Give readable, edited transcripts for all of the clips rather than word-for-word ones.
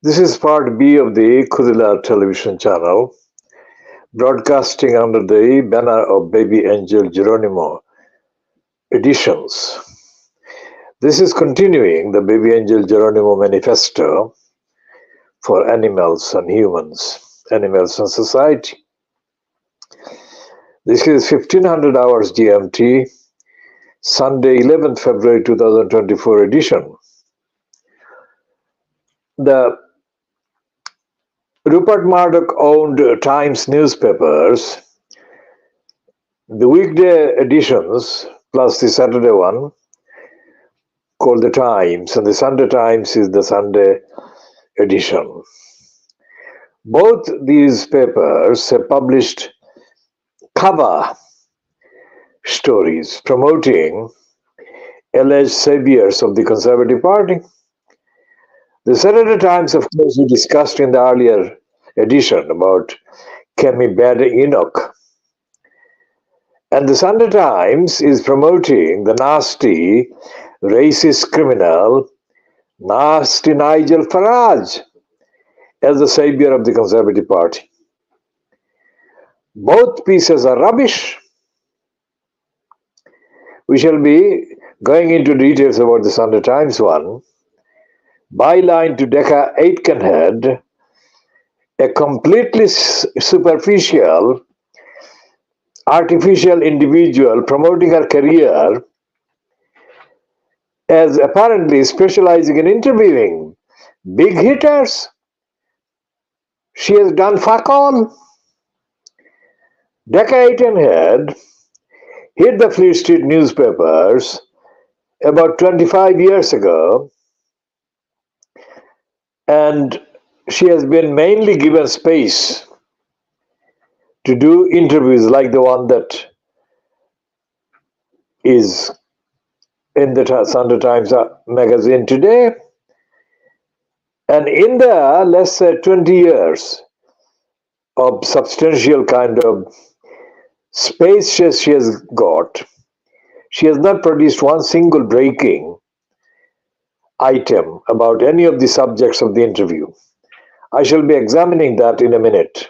This is part B of the KhoodeelaarTV television channel, broadcasting under the banner of BabyAngelGeronimo editions. This is continuing the BabyAngelGeronimo manifesto for animals and humans, animals and society. This is 1500 hours GMT, Sunday, 11th February 2024 edition. The Rupert Murdoch-owned Times newspapers, the weekday editions plus the Saturday one, called the Times, and the Sunday Times is the Sunday edition. Both these papers have published cover stories promoting alleged saviors of the Conservative Party. The Saturday Times, of course, we discussed in the earlier edition about Kemi Bad Enoch. And the Sunday Times is promoting the nasty, racist criminal, nasty Nigel Farage as the savior of the Conservative Party. Both pieces are rubbish. We shall be going into details about the Sunday Times one. Byline to Decca Aitkenhead, a completely superficial, artificial individual promoting her career as apparently specializing in interviewing big hitters. She has done fuck all. Decca Aitkenhead hit the Fleet Street newspapers about 25 years ago, and she has been mainly given space to do interviews like the one that is in the Sunday Times magazine today. And in the, let's say, 20 years of substantial kind of space she has got, she has not produced one single breaking item about any of the subjects of the interview. I shall be examining that in a minute.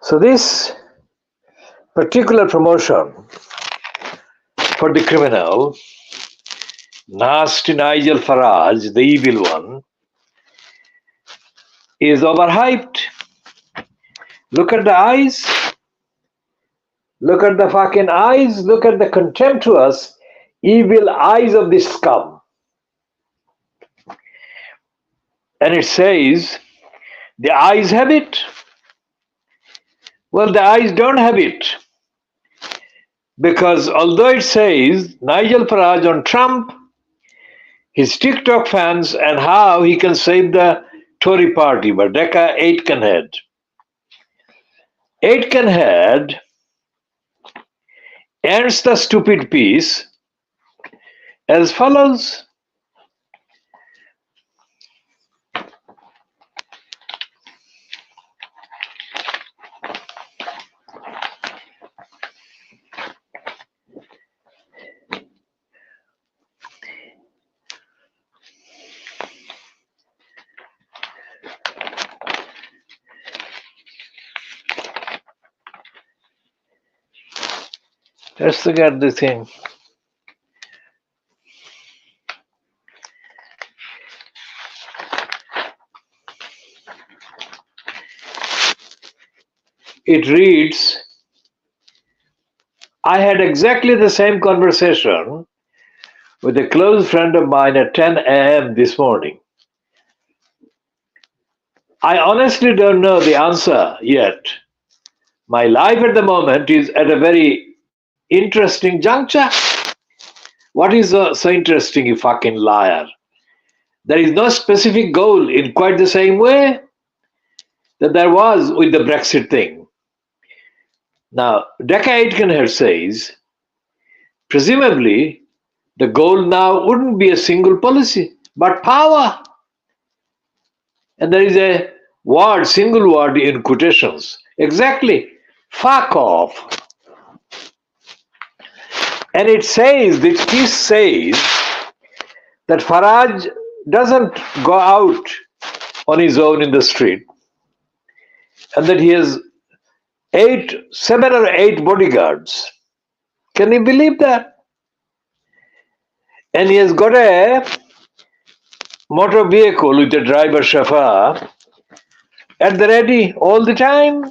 So this particular promotion for the criminal, nasty Nigel Farage, the evil one, is overhyped. Look at the eyes. Look at the fucking eyes. Look at the contemptuous, evil eyes of this scum. And it says, the eyes have it. Well, the eyes don't have it. Because although it says Nigel Farage on Trump, his TikTok fans, and how he can save the Tory party, but Decca Aitkenhead. Aitkenhead ends the stupid piece as follows. Let's look at the thing. It reads, I had exactly the same conversation with a close friend of mine at 10 a.m. this morning. I honestly don't know the answer yet. My life at the moment is at a very interesting juncture. What is so interesting, you fucking liar? There is no specific goal in quite the same way that there was with the Brexit thing. Now, Decca Aitkenhead says, presumably, the goal now wouldn't be a single policy, but power. And there is a word, single word in quotations. Exactly. Fuck off. And it says, this piece says, that Farage doesn't go out on his own in the street, and that he has 7 or 8 bodyguards. Can you believe that? And he has got a motor vehicle with a driver chauffeur at the ready all the time.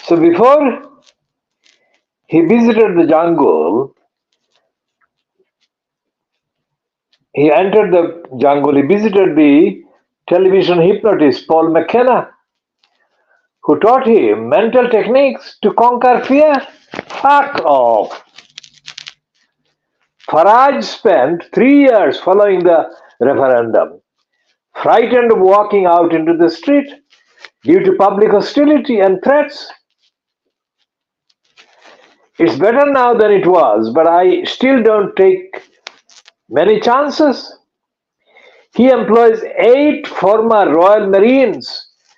So before he visited the jungle, he entered the jungle, he visited the television hypnotist Paul McKenna, who taught him mental techniques to conquer fear. Fuck off. Farage spent 3 years following the referendum, frightened of walking out into the street due to public hostility and threats. It's better now than it was, but I still don't take many chances. He employs 8 former Royal Marines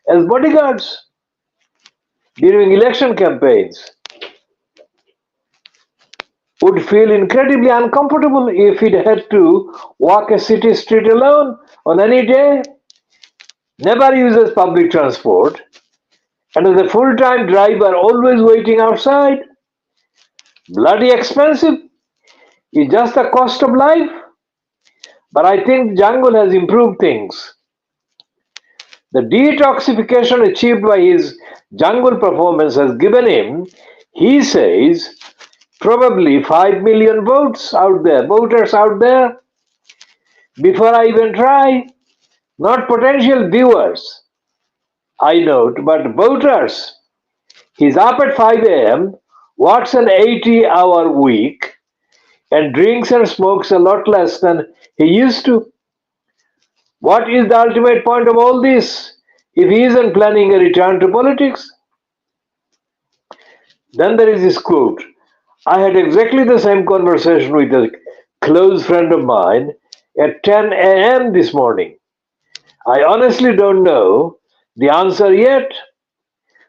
as bodyguards during election campaigns. Would feel incredibly uncomfortable if he'd had to walk a city street alone on any day. Never uses public transport, and as a full-time driver always waiting outside. Bloody expensive. It's just the cost of life. But I think jungle has improved things. The detoxification achieved by his jungle performance has given him, he says, probably 5 million voters out there. Before I even try, not potential viewers, I note, but voters. He's up at 5 a.m., works an 80-hour week, and drinks and smokes a lot less than he used to. What is the ultimate point of all this if he isn't planning a return to politics? Then there is this quote. I had exactly the same conversation with a close friend of mine at 10 a.m. this morning. I honestly don't know the answer yet.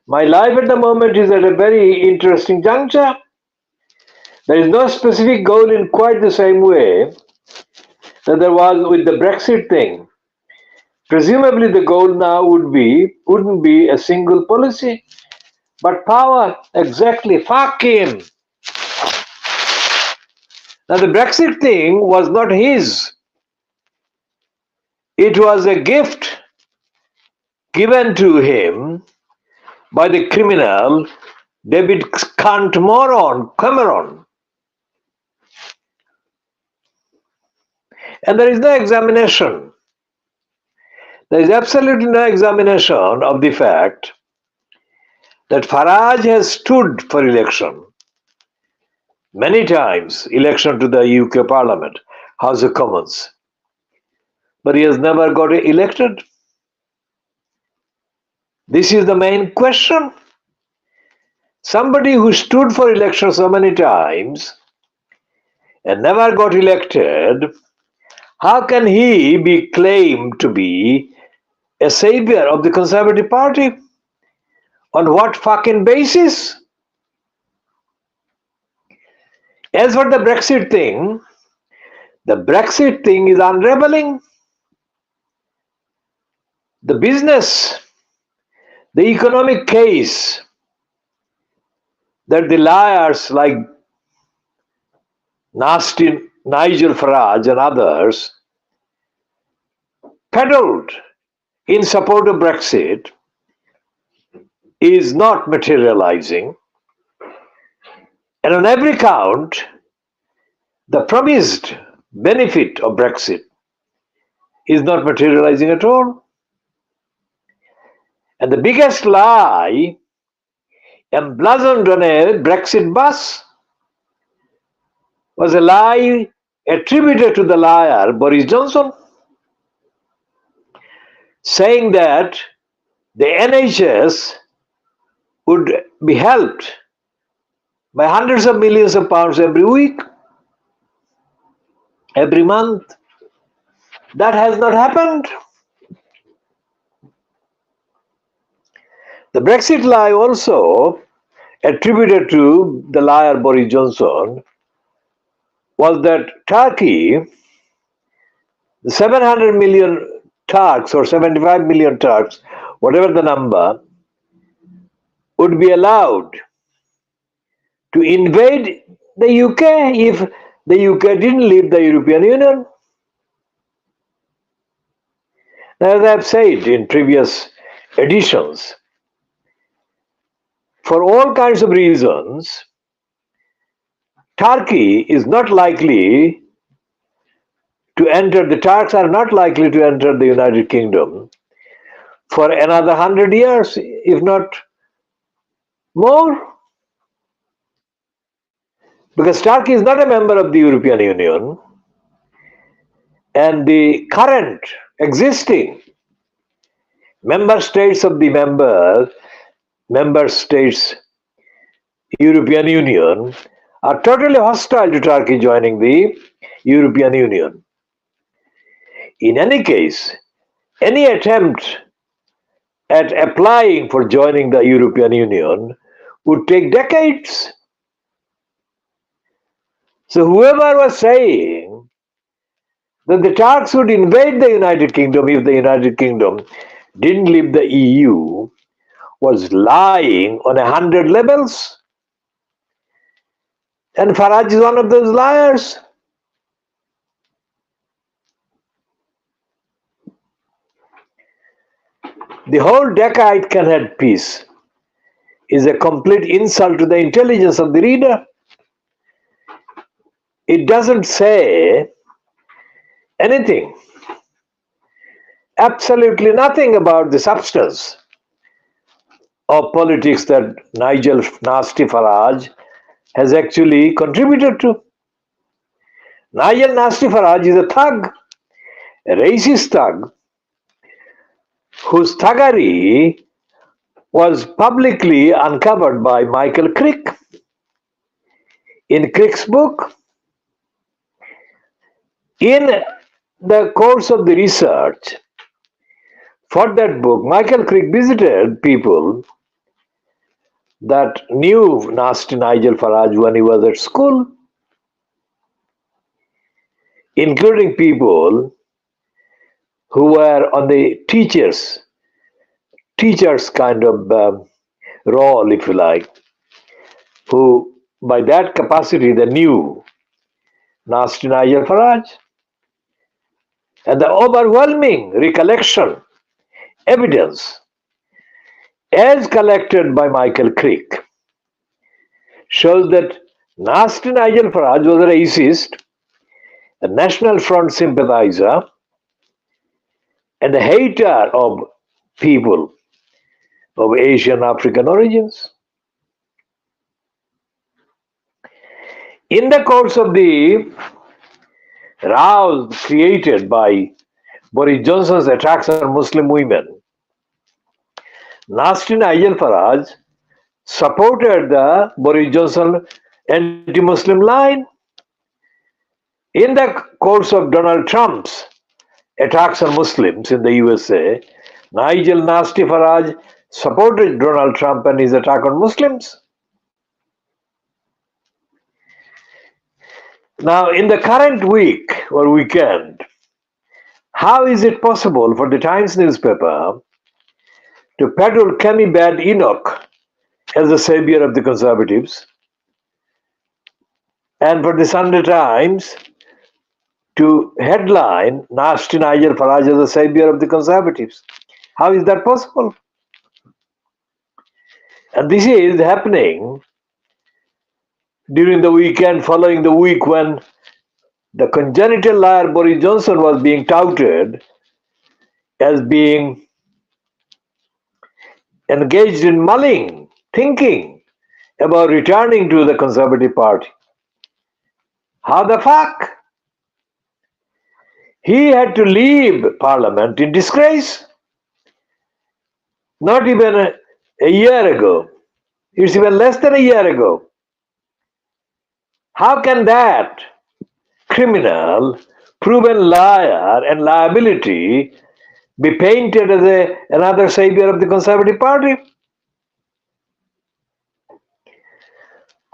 My life at the moment is at a very interesting juncture. There is no specific goal in quite the same way that there was with the Brexit thing. Presumably the goal now wouldn't be a single policy, but power. Exactly. Fuck him. Now the Brexit thing was not his. It was a gift given to him by the criminal David Cameron. And there is no examination. There is absolutely no examination of the fact that Farage has stood for election many times, election to the UK Parliament, House of Commons, but he has never got elected. This is the main question. Somebody who stood for election so many times and never got elected, how can he be claimed to be a savior of the Conservative Party? On what fucking basis? As for the Brexit thing is unraveling. The business, the economic case that the liars like nasty Nigel Farage and others peddled in support of Brexit is not materializing. And on every count, the promised benefit of Brexit is not materializing at all. And the biggest lie emblazoned on a Brexit bus was a lie attributed to the liar Boris Johnson, saying that the NHS would be helped by hundreds of millions of pounds every week, every month. That has not happened. The Brexit lie also attributed to the liar Boris Johnson was that Turkey, the 700 million Turks or 75 million Turks, whatever the number, would be allowed to invade the UK if the UK didn't leave the European Union. As I have said in previous editions, for all kinds of reasons, Turkey is not likely to enter, the Turks are not likely to enter the United Kingdom for another 100 years, if not more. Because Turkey is not a member of the European Union, and the current existing member states of the member states European Union are totally hostile to Turkey joining the European Union. In any case, any attempt at applying for joining the European Union would take decades. So whoever was saying that the Turks would invade the United Kingdom if the United Kingdom didn't leave the EU was lying on 100 levels. And Farage is one of those liars. The whole decade can have peace is a complete insult to the intelligence of the reader. It doesn't say anything, absolutely nothing about the substance of politics that Nigel Nasty Farage has actually contributed to. Nigel Nasty Farage is a thug, a racist thug, whose thuggery was publicly uncovered by Michael Crick. In Crick's book, in the course of the research for that book, Michael Crick visited people that knew Nasty Nigel Farage when he was at school, including people who were on the teachers kind of role, if you like, who by that capacity they knew Nasty Nigel Farage. And the overwhelming recollection, evidence, as collected by Michael Crick, shows that Nasty Nigel Farage was a racist, a National Front sympathizer, and a hater of people of Asian African origins. In the course of the row created by Boris Johnson's attacks on Muslim women, Nasty Nigel Farage supported the Boris Johnson anti-Muslim line. In the course of Donald Trump's attacks on Muslims in the USA, Nigel Nasty Farage supported Donald Trump and his attack on Muslims. Now, in the current week or weekend, how is it possible for the Times newspaper to peddle Kemi Bad Enoch as the savior of the conservatives, and for the Sunday Times to headline Nasty Nigel Farage as the savior of the conservatives? How is that possible? And this is happening during the weekend following the week when the congenital liar Boris Johnson was being touted as being engaged in mulling, thinking about returning to the Conservative Party. How the fuck? He had to leave Parliament in disgrace. Not even a year ago. It's even less than a year ago. How can that criminal, proven liar and liability be painted as another savior of the Conservative Party?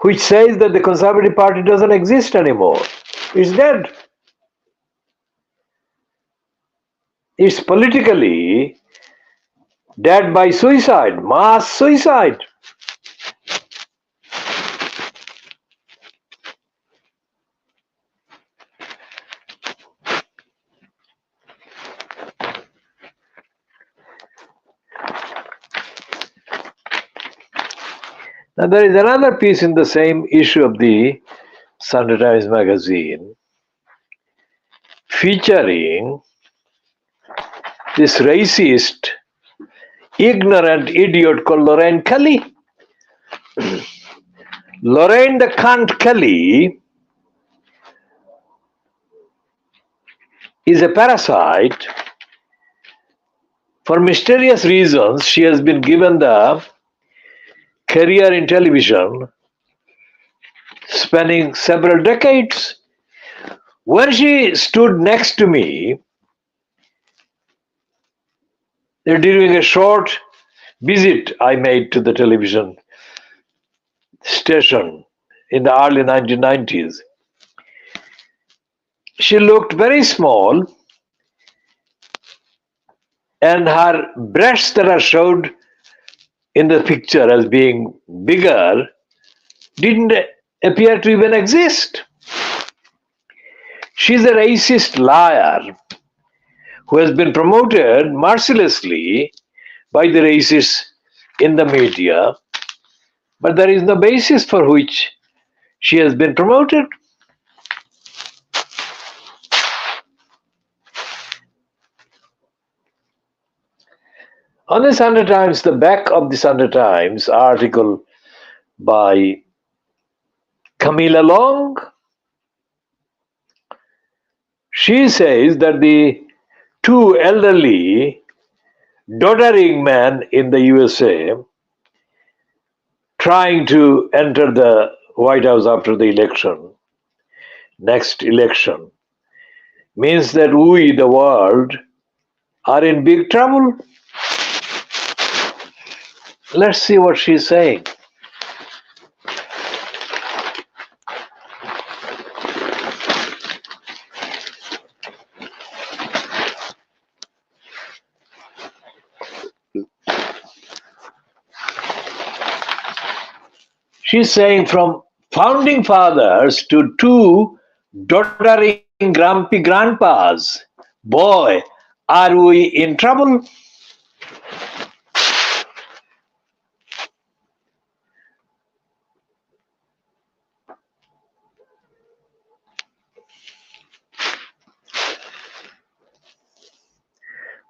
Which says that the Conservative Party doesn't exist anymore. It's dead. It's politically dead by suicide, mass suicide. Now there is another piece in the same issue of the Sunday Times magazine featuring this racist, ignorant idiot called Lorraine Kelly. Lorraine the cunt Kelly is a parasite. For mysterious reasons, she has been given the career in television spanning several decades. When she stood next to me during a short visit I made to the television station in the early 1990s, she looked very small, and her breasts that are showed in the picture as being bigger didn't appear to even exist. She's a racist liar who has been promoted mercilessly by the racists in the media, but there is no basis for which she has been promoted. On the Sunday Times, the back of the Sunday Times article by Camilla Long, she says that the two elderly, doddering men in the USA trying to enter the White House after the election, next election, means that we, the world, are in big trouble. Let's see what she's saying. She's saying from founding fathers to two doddering grumpy grandpas, boy, are we in trouble?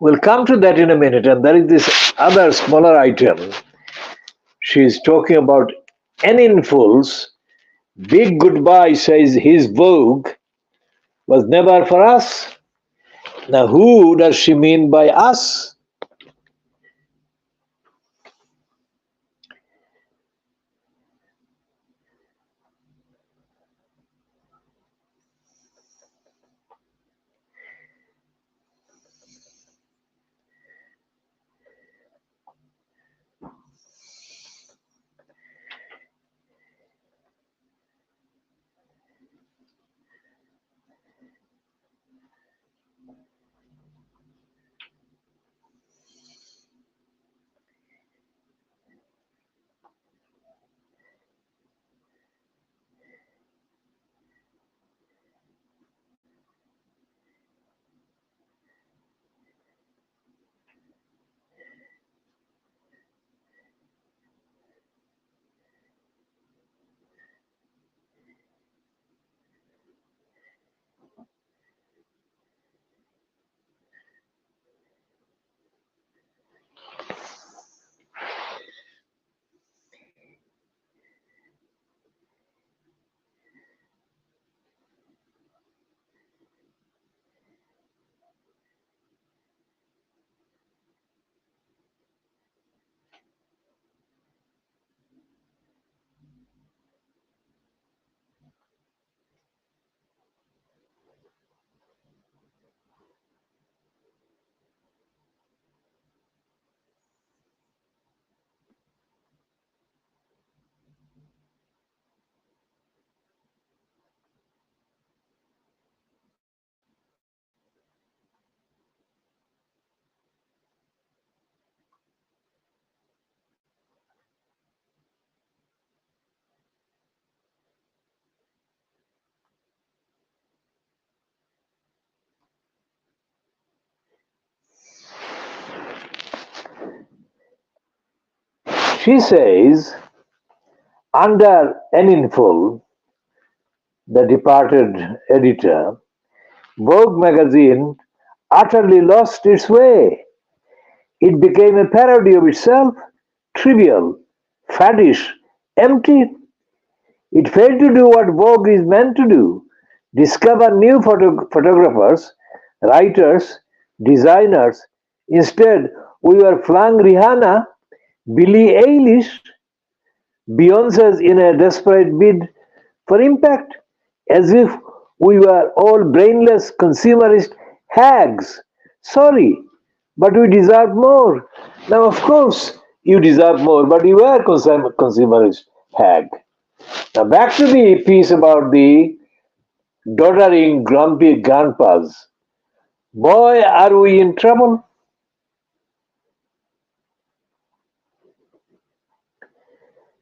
We'll come to that in a minute. And there is this other smaller item. She's talking about Eninful's big goodbye says his Vogue was never for us. Now, who does she mean by us? She says, under Eninful, the departed editor, Vogue magazine utterly lost its way. It became a parody of itself, trivial, faddish, empty. It failed to do what Vogue is meant to do: discover new photographers, writers, designers. Instead, we were flung Rihanna, Billie Eilish, Beyonce's in a desperate bid for impact, as if we were all brainless consumerist hags. Sorry, but we deserve more. Now, of course, you deserve more, but you were consumerist hag. Now, back to the piece about the doddering, grumpy grandpas. Boy, are we in trouble.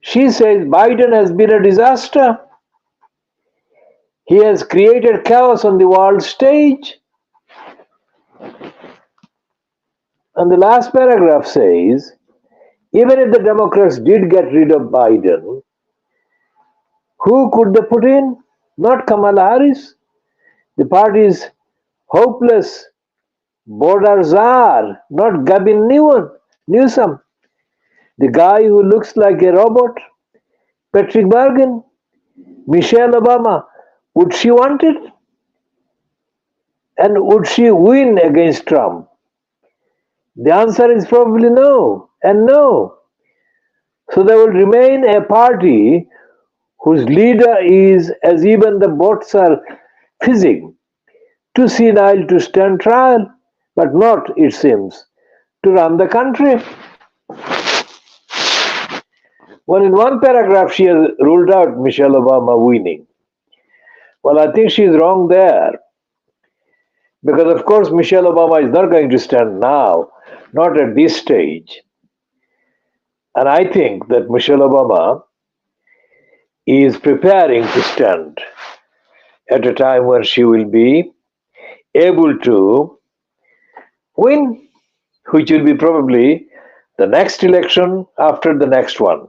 She says Biden has been a disaster. He has created chaos on the world stage. And the last paragraph says, even if the Democrats did get rid of Biden, who could they put in? Not Kamala Harris. The party's hopeless border czar, not Gavin Newsom. The guy who looks like a robot, Patrick Bergen, Michelle Obama. Would she want it? And would she win against Trump? The answer is probably no and no. So there will remain a party whose leader is, as even the votes are fizzing, too senile to stand trial, but not, it seems, to run the country. Well, in one paragraph, she has ruled out Michelle Obama winning. Well, I think she's wrong there. Because, of course, Michelle Obama is not going to stand now, not at this stage. And I think that Michelle Obama is preparing to stand at a time when she will be able to win, which will be probably the next election after the next one.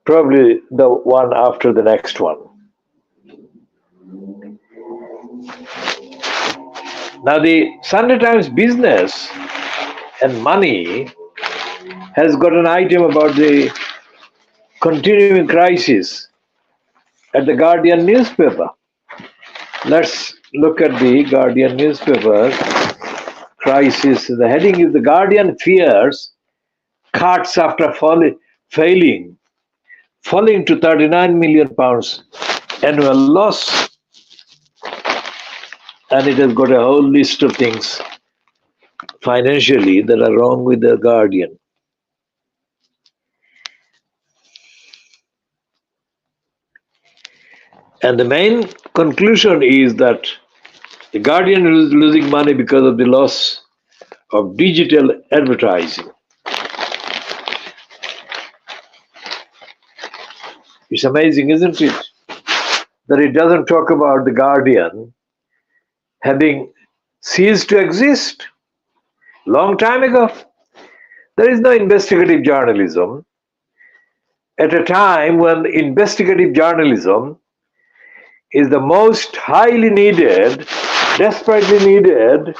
Probably the one after the next one. Now, the Sunday Times Business and Money has got an item about the continuing crisis at the Guardian newspaper. Let's look at the Guardian newspaper crisis. The heading is "The Guardian fears cuts after falling to £39 million annual loss." And it has got a whole list of things financially that are wrong with the Guardian. And the main conclusion is that the Guardian is losing money because of the loss of digital advertising. It's amazing, isn't it, that it doesn't talk about the Guardian having ceased to exist long time ago. There is no investigative journalism at a time when investigative journalism is the most highly needed, desperately needed